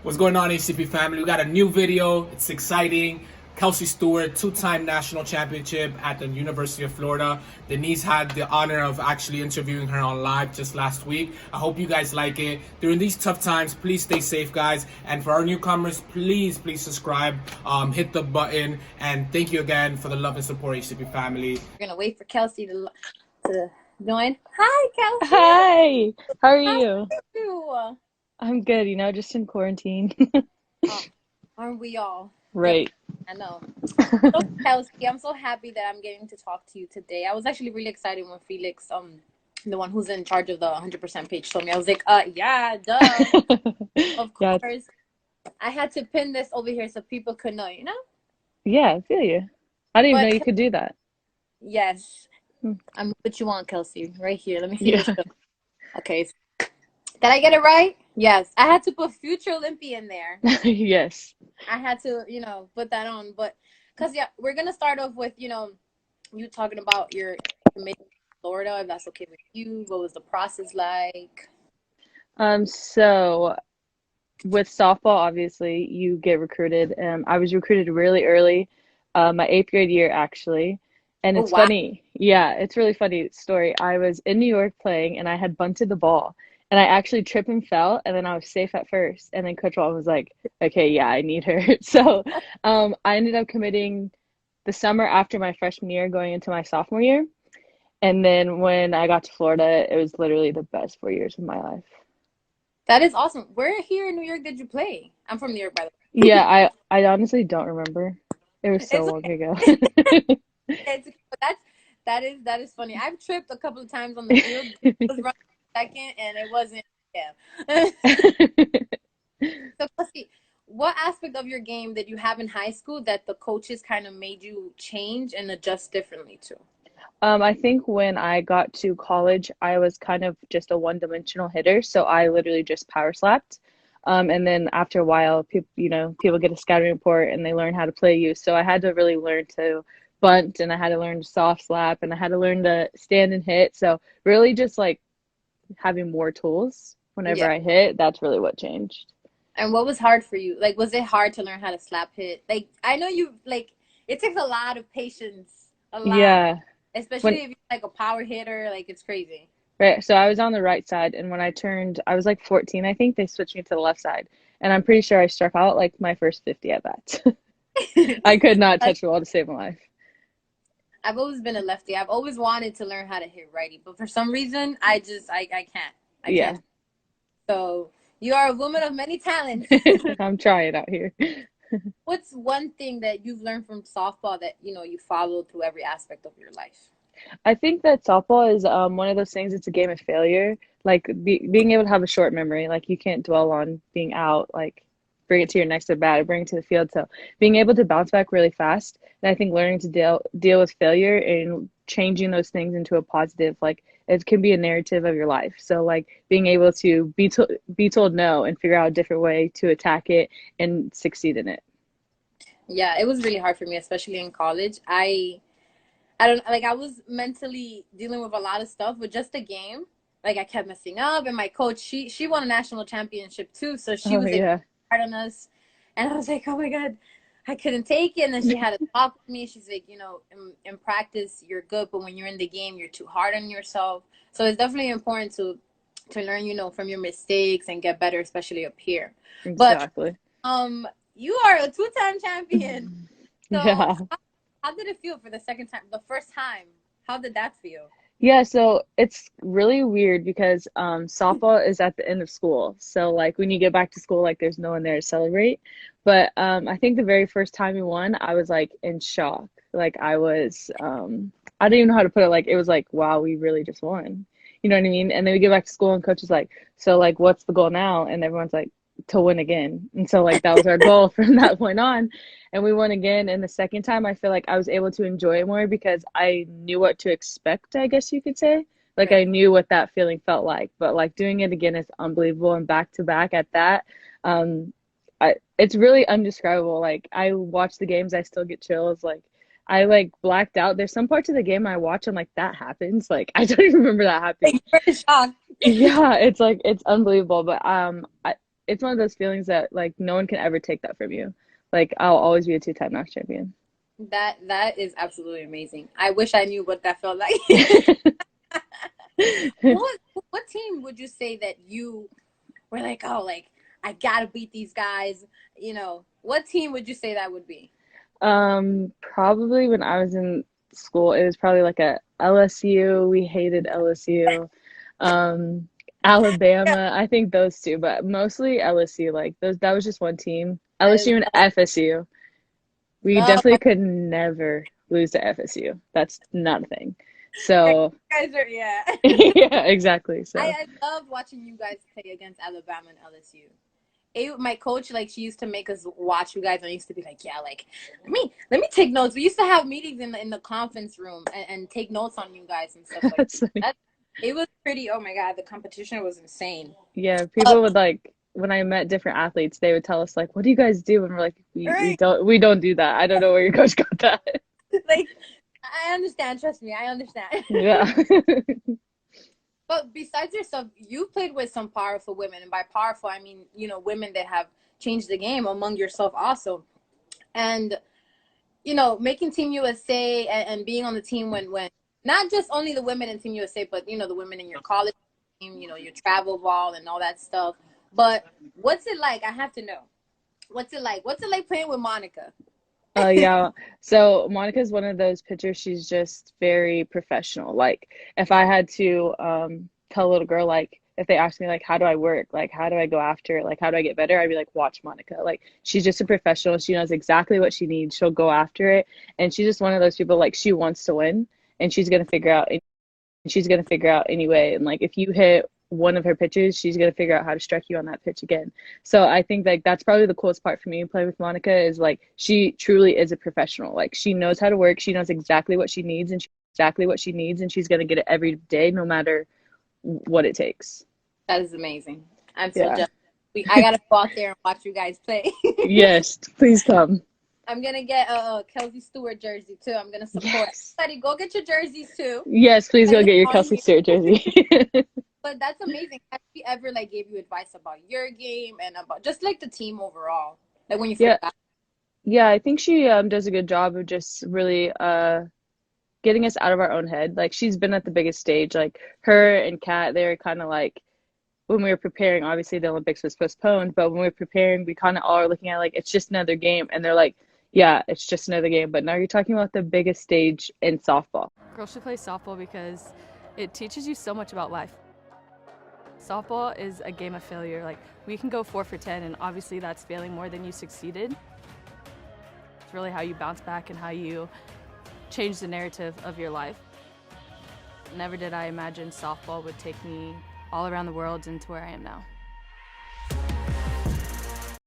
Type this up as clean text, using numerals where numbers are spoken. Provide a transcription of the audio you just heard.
What's going on, ACP family? We got a new video. It's exciting. Kelsey Stewart, two-time national championship at the University of Florida. Denise had the honor of actually interviewing her on live just last week. I hope you guys like it. During these tough times, please stay safe, guys. And for our newcomers, please subscribe, hit the button, and thank you again for the love and support, ACP family. We're gonna wait for Kelsey to join. Hi, Kelsey. Hi. How are How you? are you? I'm good, just in quarantine. Oh, aren't we all? Right. I know. So, Kelsey, I'm so happy that I'm getting to talk to you today. I was actually really excited when Felix, the one who's in charge of the 100% page, told me. I was like, yeah, duh. Of Yeah, course. I had to pin this over here so people could know, yeah, I feel you. I didn't even But know you could do that. yes, Hmm. I'm gonna put you on, Kelsey, right here. Let me see Yeah. this. Okay. Did I get it right? Yes. I had to put future Olympian there. Yes. I had to, put that on. But because, yeah, we're going to start off with, you talking about your commitment to Florida, if that's okay with you. What was the process like? So with softball, obviously, you get recruited. I was recruited really early, my eighth grade year, actually. And Oh, it's wow. funny. Yeah, it's really funny story. I was in New York playing, and I had bunted the ball. And I actually tripped and fell, and then I was safe at first. And then Coach Walton was like, okay, yeah, I need her. So I ended up committing the summer after my freshman year, going into my sophomore year. And then when I got to Florida, it was literally the best 4 years of my life. That is awesome. Where here in New York did you play? I'm from New York, by the Yeah, way. I honestly don't remember. It was so It's long okay. ago. It's okay. But that is funny. I've tripped a couple of times on the field. I was running second, and it wasn't, yeah. So, Kelsey, what aspect of your game did you have in high school that the coaches kind of made you change and adjust differently to? I think when I got to college, I was kind of just a one-dimensional hitter, so I literally just power slapped. And then after a while, people get a scouting report and they learn how to play you. So I had to really learn to bunt, and I had to learn to soft slap, and I had to learn to stand and hit. So really just like having more tools whenever Yeah. I hit, that's really what changed. And what was hard for you? Like, was it hard to learn how to slap hit? Like, I know it takes a lot of patience, a lot, Yeah. especially When if you're like a power hitter. Like, it's crazy. Right, so I was on the right side, and when I was like 14, I think they switched me to the left side, and I'm pretty sure I struck out like my first 50 at bats. I could not touch the ball to save my life. I've always been a lefty. I've always wanted to learn how to hit righty, but for some reason, I can't. I Yeah, can't. So you are a woman of many talents. I'm trying out here. What's one thing that you've learned from softball that you followed through every aspect of your life? I think that softball is one of those things. It's a game of failure. Like being able to have a short memory. Like you can't dwell on being out. Like bring it to your next at bat or bring it to the field. So being able to bounce back really fast. And I think learning to deal with failure and changing those things into a positive. Like it can be a narrative of your life. So like being able to be told no and figure out a different way to attack it and succeed in it. Yeah, it was really hard for me, especially in college. I don't like I was mentally dealing with a lot of stuff with just the game. Like I kept messing up, and my coach she won a national championship too, so she Oh was able to yeah. hard on us, and I was like, oh my god, I couldn't take it. And then she had to talk with me. She's like, in practice you're good, but when you're in the game, you're too hard on yourself. So it's definitely important to learn, from your mistakes and get better, especially up here. But Exactly. you are a two-time champion. So Yeah. how did it feel for the second time, the first time? How did that feel? Yeah, so it's really weird because softball is at the end of school. So like when you get back to school, like there's no one there to celebrate. But I think the very first time we won, I was like in shock. Like I don't even know how to put it. Like it was like, wow, we really just won. You know what I mean? And then we get back to school and coach is like, so like what's the goal now? And everyone's like, to win again. And so like that was our goal from that point on. And we won again. And the second time, I feel like I was able to enjoy it more because I knew what to expect, I guess you could say. Like I Right. knew what that feeling felt like. But like doing it again is unbelievable. And back to back at that, um, it's really undescribable. Like I watch the games, I still get chills. Like I like blacked out. There's some parts of the game I watch and like that happens. Like I don't even remember that happening. You're in shock. Yeah, it's like it's unbelievable. But it's one of those feelings that like no one can ever take that from you. Like I'll always be a two-time national champion. That is absolutely amazing. I wish I knew what that felt like. What team would you say that you were like, oh, like I gotta beat these guys? You know, what team would you say that would be? Probably when I was in school, it was probably like a LSU. We hated LSU. Um, Yeah, Alabama, I think those two, but mostly LSU. Like those, that was just one team. that is LSU and FSU. We oh, definitely could never lose to FSU. That's not a thing. you So, guys are yeah. yeah, exactly. So, I love watching you guys play against Alabama and LSU. My coach, like, she used to make us watch you guys, and I used to be like, yeah, like, let me take notes. We used to have meetings in the conference room and take notes on you guys and stuff like that's like, that. It was pretty. Oh my god, the competition was insane. yeah, Uh, people would like when I met different athletes, they would tell us like, "What do you guys do?" And we're like, "We right? don't do that. I don't know where your coach got that." Like, I understand. Trust me, I understand. Yeah. But besides yourself, you played with some powerful women, and by powerful, I mean women that have changed the game among yourself also. And making Team USA and being on the team when not just only the women in Team USA, but the women in your college team, your travel ball and all that stuff. But what's it like? I have to know. What's it like? What's it like playing with Monica? Yeah. So Monica's one of those pitchers, she's just very professional. Like if I had to tell a little girl like if they asked me like how do I work, like how do I go after it, like how do I get better, I'd be like watch Monica. Like she's just a professional. She knows exactly what she needs. She'll go after it. And she's just one of those people like she wants to win and she's gonna figure out anyway. And like if you hit one of her pitches, she's gonna figure out how to strike you on that pitch again. So I think like that's probably the coolest part for me playing with Monica is like she truly is a professional. Like she knows how to work, she knows exactly what she needs and she's gonna get it every day no matter what it takes. That is amazing. I'm so Yeah. jealous. I gotta go out there and watch you guys play. Yes, please come. I'm gonna get a Kelsey Stewart jersey too. I'm gonna support. Yes. Everybody, go get your jerseys too. Yes, please go Depending get your on Kelsey you. Stewart jersey. But that's amazing. Has she ever like gave you advice about your game and about just like the team overall? Like when you Yeah. forgot. Yeah, I think she does a good job of just really getting us out of our own head. Like she's been at the biggest stage. Like her and Kat, they're kind of like when we were preparing, obviously the Olympics was postponed, but when we were preparing, we kind of all are looking at like it's just another game, and they're like, yeah, it's just another game. But now you're talking about the biggest stage in softball. Girls should play softball because it teaches you so much about life. Softball is a game of failure. Like we can go 4 for 10, and obviously that's failing more than you succeeded. It's really how you bounce back and how you change the narrative of your life. Never did I imagine softball would take me all around the world and to where I am now.